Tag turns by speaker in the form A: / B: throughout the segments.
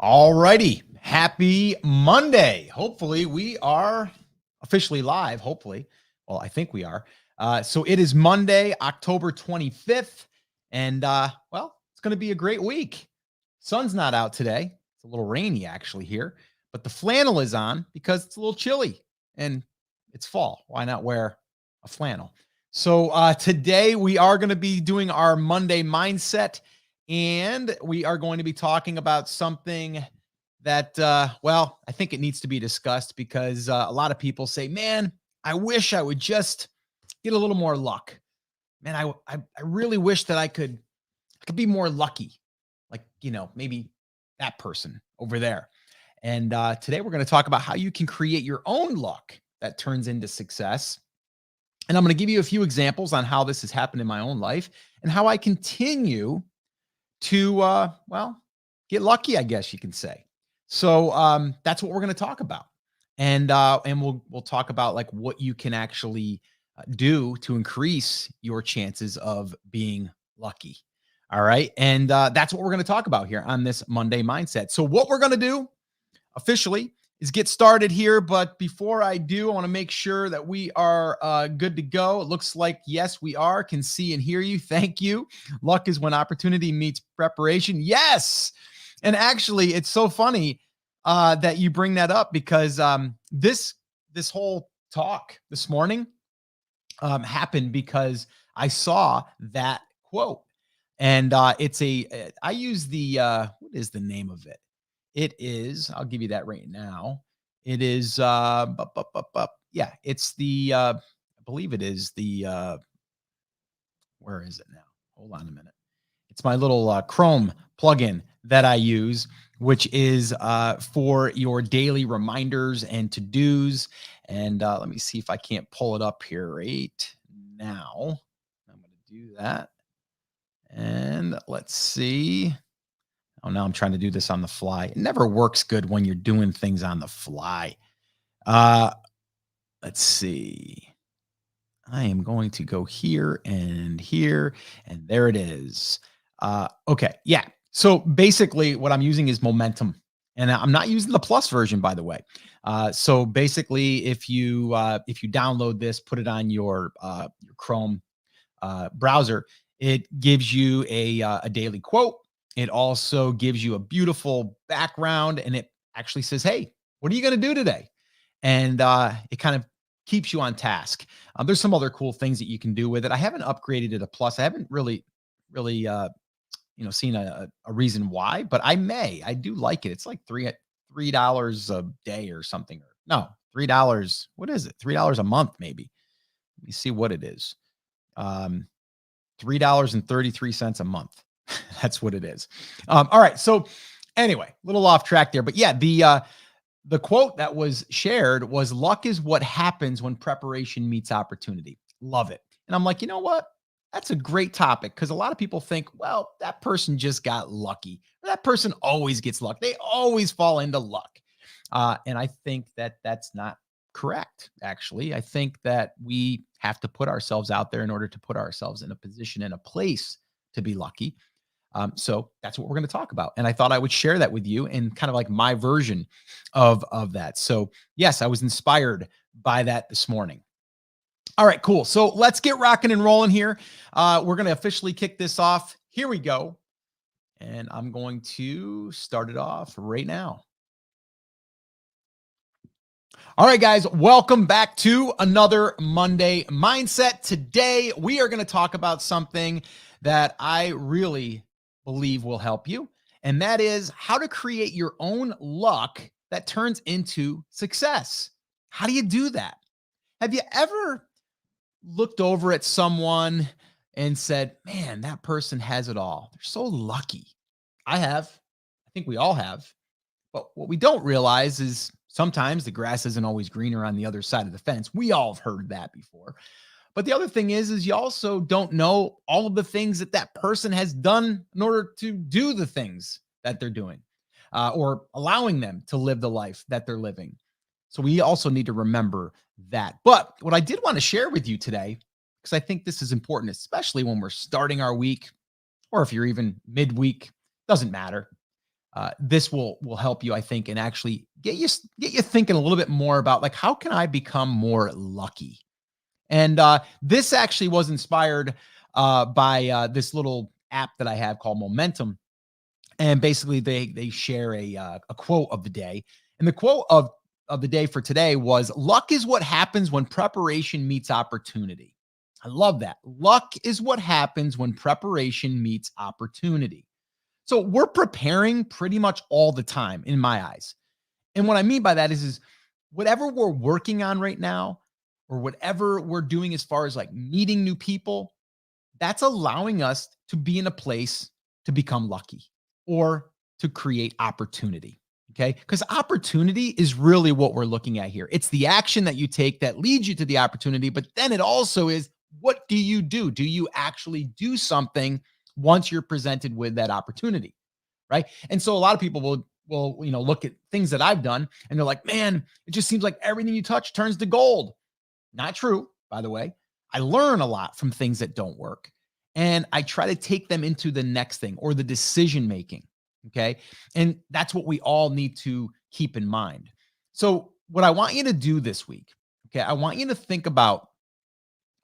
A: All righty. Happy Monday. Hopefully, we are officially live. Hopefully. Well, I think we are. So it is Monday, October 25th. And it's going to be a great week. Sun's not out today. It's a little rainy actually here, but the flannel is on because it's a little chilly and it's fall. Why not wear a flannel? So today we are going to be doing our Monday mindset. And we are going to be talking about something that, I think it needs to be discussed because a lot of people say, man, I wish I would just get a little more luck. Man, I really wish that I could be more lucky. Like, maybe that person over there. And today we're going to talk about how you can create your own luck that turns into success. And I'm going to give you a few examples on how this has happened in my own life and how I continue to get lucky, I guess you can say. So that's what we're going to talk about, and we'll talk about like what you can actually do to increase your chances of being lucky. All right, and that's what we're going to talk about here on this Monday mindset. So what we're going to do officially is get started here. But before I do, I want to make sure that we are good to go. It looks like, yes, we are. Can see and hear you. Thank you. Luck is when opportunity meets preparation. Yes. And actually, it's so funny that you bring that up because this whole talk this morning happened because I saw that quote. And I use what is the name of it? It is, I'll give you that right now. It is, it's the, I believe it is the, where is it now? Hold on a minute. It's my little Chrome plugin that I use, which is for your daily reminders and to-dos. And let me see if I can't pull it up here right now. I'm going to do that. And let's see. Oh, now I'm trying to do this on the fly. It never works good when you're doing things on the fly. Let's see. I am going to go here, and there it is. Okay. Yeah. So basically what I'm using is momentum, and I'm not using the plus version, by the way. So basically if you download this, put it on your Chrome browser, it gives you a daily quote. It also gives you a beautiful background, and it actually says, hey, what are you going to do today? And it kind of keeps you on task. There's some other cool things that you can do with it. I haven't upgraded it a plus. I haven't really seen a reason why, but I do like it. It's like $3 a day or something. No, $3. What is it? $3 a month, maybe. Let me see what it is. $3.33 a month. That's what it is. All right. So anyway, a little off track there, but yeah, the quote that was shared was, luck is what happens when preparation meets opportunity. Love it. And I'm like, you know what? That's a great topic, because a lot of people think, well, that person just got lucky. That person always gets luck. They always fall into luck. And I think that that's not correct. Actually, I think that we have to put ourselves out there in order to put ourselves in a position, in a place to be lucky. So that's what we're going to talk about. And I thought I would share that with you in kind of like my version of that. So yes, I was inspired by that this morning. All right, cool. So let's get rocking and rolling here. We're going to officially kick this off. Here we go. And I'm going to start it off right now. All right, guys, welcome back to another Monday Mindset. Today, we are going to talk about something that I really believe will help you, and that is how to create your own luck that turns into success. How do you do that? Have you ever looked over at someone and said, man, that person has it all. They're so lucky. I have. I think we all have. But what we don't realize is sometimes the grass isn't always greener on the other side of the fence. We all have heard that before. But the other thing is you also don't know all of the things that person has done in order to do the things that they're doing, or allowing them to live the life that they're living. So we also need to remember that. But what I did want to share with you today, because I think this is important, especially when we're starting our week, or if you're even midweek, doesn't matter. this will help you, I think, and actually get you thinking a little bit more about like, how can I become more lucky? And this actually was inspired by this little app that I have called Momentum. And basically, they share a quote of the day, and the quote of the day for today was, "Luck is what happens when preparation meets opportunity." I love that. Luck is what happens when preparation meets opportunity. So we're preparing pretty much all the time, in my eyes. And what I mean by that is whatever we're working on right now, or whatever we're doing as far as like meeting new people, that's allowing us to be in a place to become lucky or to create opportunity. Okay. Because opportunity is really what we're looking at here. It's the action that you take that leads you to the opportunity, but then it also is, what do you do? Do you actually do something once you're presented with that opportunity? Right. And so a lot of people will look at things that I've done and they're like, man, it just seems like everything you touch turns to gold. Not true, by the way. I learn a lot from things that don't work, and I try to take them into the next thing or the decision making. Okay. And that's what we all need to keep in mind. So, what I want you to do this week, okay, I want you to think about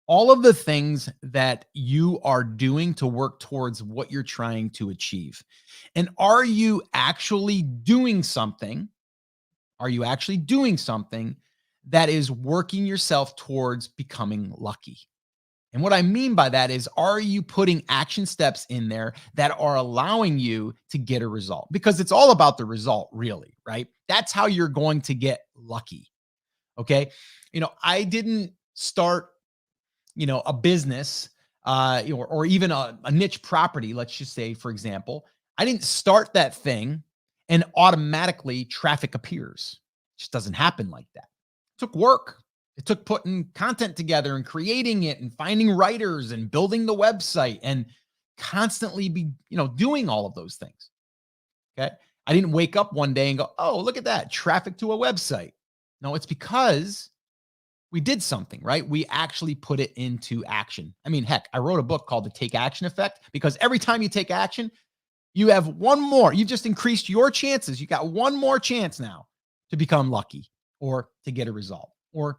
A: all of the things that you are doing to work towards what you're trying to achieve. And are you actually doing something? Are you actually doing something that is working yourself towards becoming lucky? And what I mean by that is, are you putting action steps in there that are allowing you to get a result? Because it's all about the result, really, right? That's how you're going to get lucky. Okay. I didn't start, a business, or even a niche property, let's just say, for example. I didn't start that thing and automatically traffic appears. It just doesn't happen like that. It took work. It took putting content together and creating it and finding writers and building the website and constantly doing all of those things. Okay. I didn't wake up one day and go, oh, look at that, traffic to a website. No, it's because we did something, right? We actually put it into action. I mean, heck, I wrote a book called The Take Action Effect, because every time you take action, you have one more. You've just increased your chances. You got one more chance now to become lucky or to get a result or,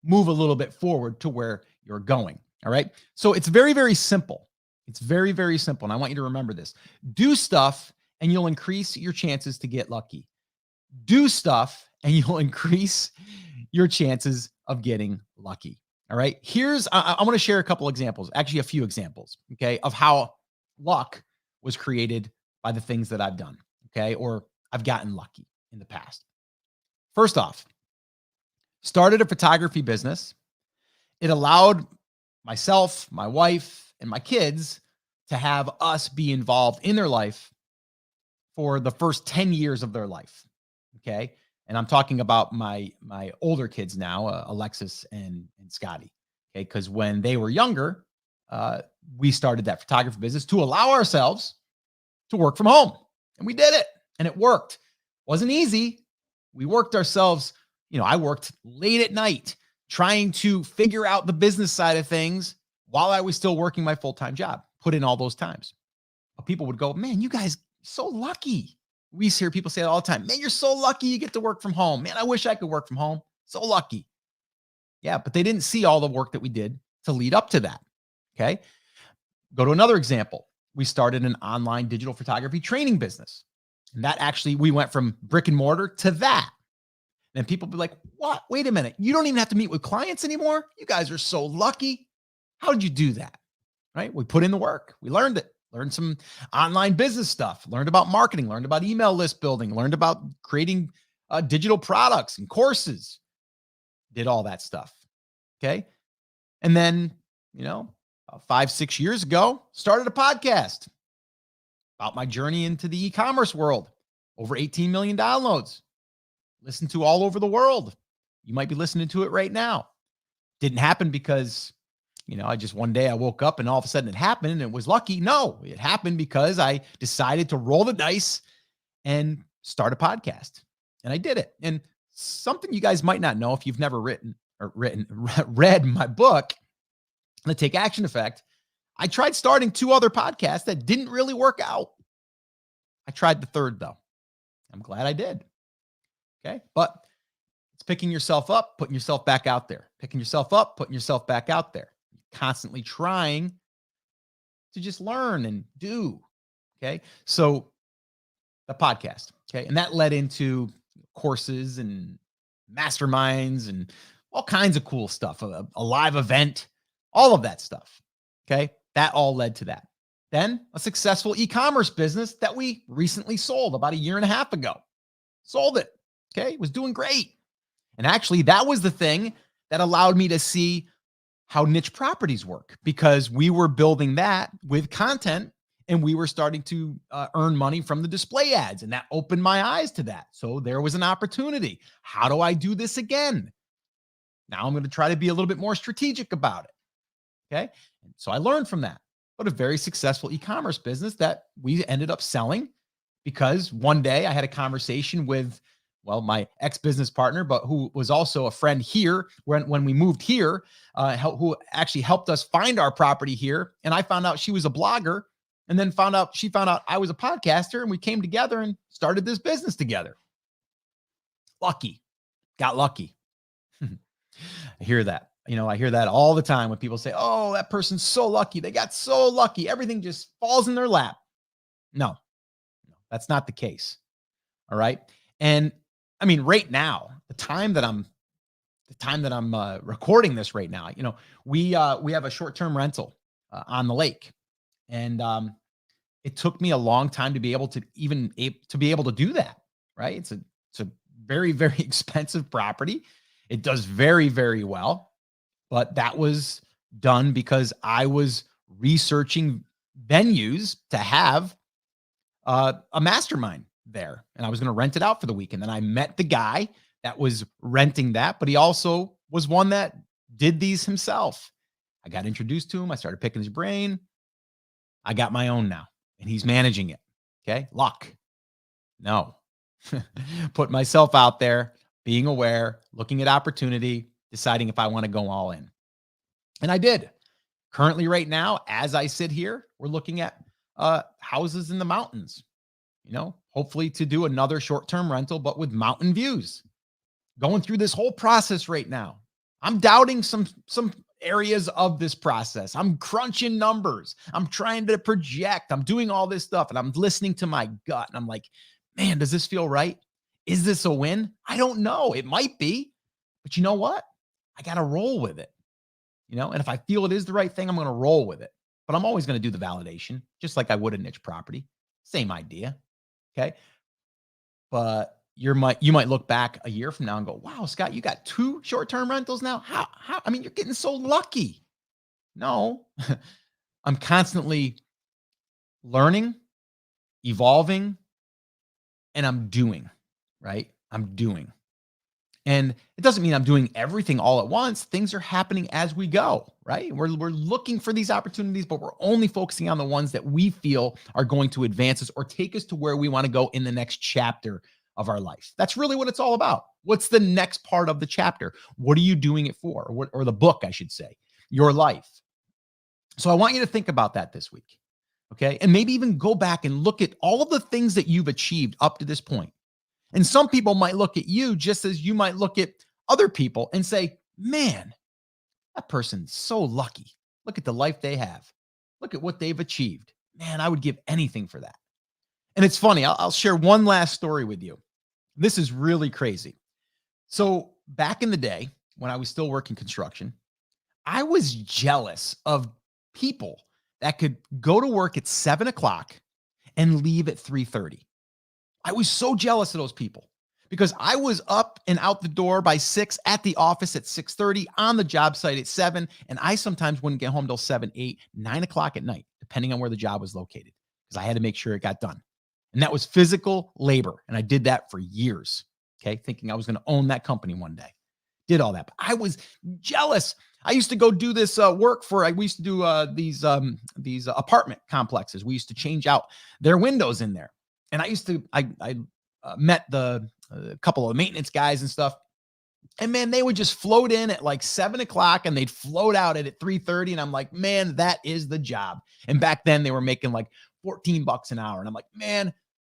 A: move a little bit forward to where you're going. All right. So it's very, very simple. It's very, very simple. And I want you to remember this. Do stuff and you'll increase your chances to get lucky. Do stuff and you'll increase your chances of getting lucky. All right. I want to share a couple examples, actually a few examples, okay, of how luck was created by the things that I've done, okay, or I've gotten lucky in the past. First off, started a photography business. It allowed myself, my wife, and my kids to have us be involved in their life for the first 10 years of their life, okay? And I'm talking about my older kids now, Alexis and Scotty, okay? Because when they were younger, we started that photography business to allow ourselves to work from home. And we did it, and it worked. Wasn't easy. We worked ourselves, I worked late at night trying to figure out the business side of things while I was still working my full-time job, put in all those times. But people would go, man, you guys so lucky. We hear people say it all the time. Man, you're so lucky you get to work from home. Man, I wish I could work from home. So lucky. Yeah, but they didn't see all the work that we did to lead up to that. Okay. Go to another example. We started an online digital photography training business. And that actually, we went from brick and mortar to that. And people be like, what? Wait a minute. You don't even have to meet with clients anymore? You guys are so lucky. How did you do that? Right? We put in the work. We learned it. Learned some online business stuff, learned about marketing, learned about email list building, learned about creating digital products and courses, did all that stuff. Okay. And then, 5-6 years ago, started a podcast about my journey into the e-commerce world. Over 18 million downloads, listened to all over the world. You might be listening to it right now. Didn't happen because I just one day I woke up and all of a sudden it happened and it was lucky. No, it happened because I decided to roll the dice and start a podcast. And I did it. And something you guys might not know if you've never read my book, The Take Action Effect. I tried starting 2 other podcasts that didn't really work out. I tried the third though. I'm glad I did. Okay. But it's picking yourself up, putting yourself back out there, picking yourself up, putting yourself back out there, constantly trying to just learn and do. Okay. So the podcast. Okay. And that led into courses and masterminds and all kinds of cool stuff, a live event, all of that stuff. Okay. That all led to that. Then a successful e-commerce business that we recently sold about a year and a half ago. Sold it. Okay. It was doing great. And actually, that was the thing that allowed me to see how niche properties work, because we were building that with content and we were starting to earn money from the display ads. And that opened my eyes to that. So there was an opportunity. How do I do this again? Now I'm going to try to be a little bit more strategic about it. Okay. And so I learned from that, but a very successful e-commerce business that we ended up selling because one day I had a conversation with, well, my ex-business partner, but who was also a friend here when we moved here, who actually helped us find our property here. And I found out she was a blogger, and then she found out I was a podcaster, and we came together and started this business together. Got lucky. I hear that. I hear that all the time when people say, oh, that person's so lucky. They got so lucky. Everything just falls in their lap. No, that's not the case. All right. And I mean, right now, the time that I'm recording this right now, we have a short-term rental on the lake, and it took me a long time to be able to do that. Right? It's a very, very expensive property. It does very, very well, but that was done because I was researching venues to have a mastermind there, and I was going to rent it out for the weekend. Then I met the guy that was renting that, but he also was one that did these himself. I got introduced to him. I started picking his brain. I got my own now, and he's managing it. Okay. Luck. No. Put myself out there, being aware, looking at opportunity, deciding if I want to go all in. And I did. Currently, right now, as I sit here, we're looking at houses in the mountains, hopefully to do another short-term rental, but with mountain views. Going through this whole process right now. I'm doubting some areas of this process. I'm crunching numbers. I'm trying to project. I'm doing all this stuff, and I'm listening to my gut. And I'm like, man, does this feel right? Is this a win? I don't know. It might be, but you know what? I got to roll with it. And if I feel it is the right thing, I'm going to roll with it. But I'm always going to do the validation, just like I would a niche property. Same idea. Okay. But you might look back a year from now and go, wow, Scott, you got 2 short-term rentals now. How, I mean, you're getting so lucky. No, I'm constantly learning, evolving, and I'm doing, right? I'm doing. And it doesn't mean I'm doing everything all at once. Things are happening as we go, right? We're looking for these opportunities, but we're only focusing on the ones that we feel are going to advance us or take us to where we want to go in the next chapter of our life. That's really what it's all about. What's the next part of the chapter? What are you doing it for? Or the book, I should say, your life. So I want you to think about that this week, okay? And maybe even go back and look at all of the things that you've achieved up to this point. And some people might look at you just as you might look at other people and say, man, that person's so lucky. Look at the life they have. Look at what they've achieved. Man, I would give anything for that. And it's funny. I'll share one last story with you. This is really crazy. So back in the day when I was still working construction, I was jealous of people that could go to work at 7:00 and leave at 3:30. I was so jealous of those people because I was up and out the door by 6, at the office at 6:30, on the job site at 7. And I sometimes wouldn't get home till 7, 8, 9:00 at night, depending on where the job was located, because I had to make sure it got done. And that was physical labor. And I did that for years. Okay. Thinking I was going to own that company one day. Did all that. But I was jealous. I used to go do this work we used to do these apartment complexes. We used to change out their windows in there. And I met a couple of maintenance guys and stuff. And man, they would just float in at like 7:00 and they'd float out at 3:30. And I'm like, man, that is the job. And back then they were making like $14 an hour. And I'm like, man,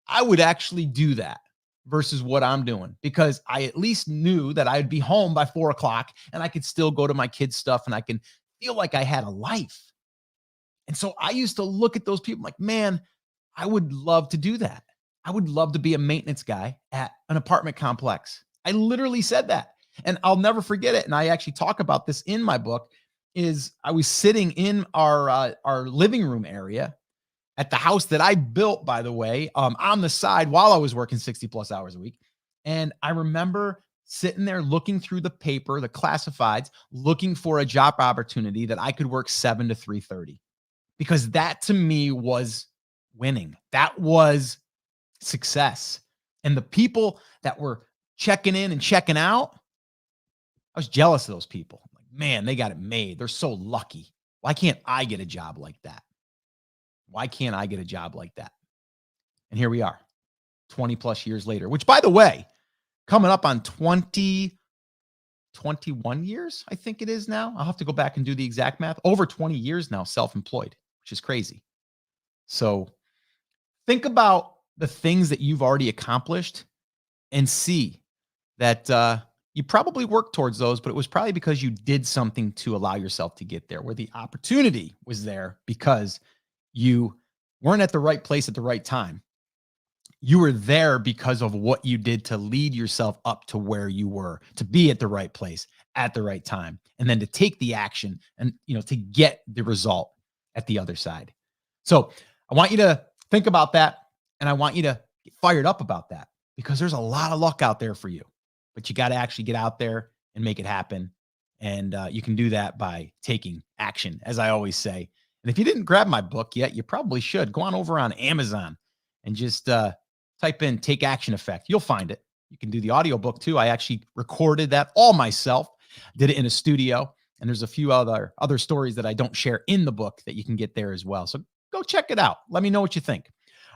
A: I would actually do that versus what I'm doing because I at least knew that I'd be home by 4 o'clock and I could still go to my kids' stuff and I can feel like I had a life. And so I used to look at those people like, man, I would love to do that. I would love to be a maintenance guy at an apartment complex. I literally said that. And I'll never forget it. And I actually talk about this in my book is I was sitting in our living room area at the house that I built, by the way, on the side while I was working 60 plus hours a week. And I remember sitting there looking through the paper, the classifieds, looking for a job opportunity that I could work 7 to 3:30 because that to me was winning. That was success. And the people that were checking in and checking out, I was jealous of those people. Like, man, they got it made. They're so lucky. Why can't I get a job like that? Why can't I get a job like that? And here we are, 20 plus years later, which, by the way, coming up on 21 years, I think it is now. I'll have to go back and do the exact math. Over 20 years now, self-employed, which is crazy. So think about the things that you've already accomplished and see that you probably worked towards those, but it was probably because you did something to allow yourself to get there, where the opportunity was there because you weren't at the right place at the right time. You were there because of what you did to lead yourself up to where you were, to be at the right place at the right time, and then to take the action and, to get the result at the other side. So I want you to think about that. And I want you to get fired up about that because there's a lot of luck out there for you, but you got to actually get out there and make it happen. And you can do that by taking action, as I always say. And if you didn't grab my book yet, you probably should. Go on over on Amazon and just type in Take Action Effect. You'll find it. You can do the audiobook too. I actually recorded that all myself, did it in a studio. And there's a few other stories that I don't share in the book that you can get there as well. So go check it out. Let me know what you think.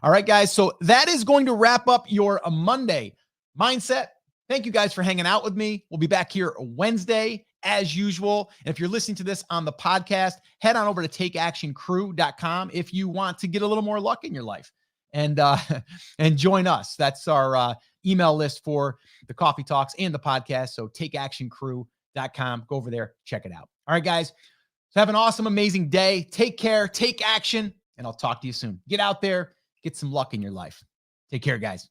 A: All right, guys. So that is going to wrap up your Monday mindset. Thank you guys for hanging out with me. We'll be back here Wednesday as usual. And if you're listening to this on the podcast, head on over to takeactioncrew.com if you want to get a little more luck in your life and join us. That's our email list for the coffee talks and the podcast. So takeactioncrew.com. Go over there, check it out. All right, guys. So have an awesome, amazing day. Take care, take action, and I'll talk to you soon. Get out there, get some luck in your life. Take care, guys.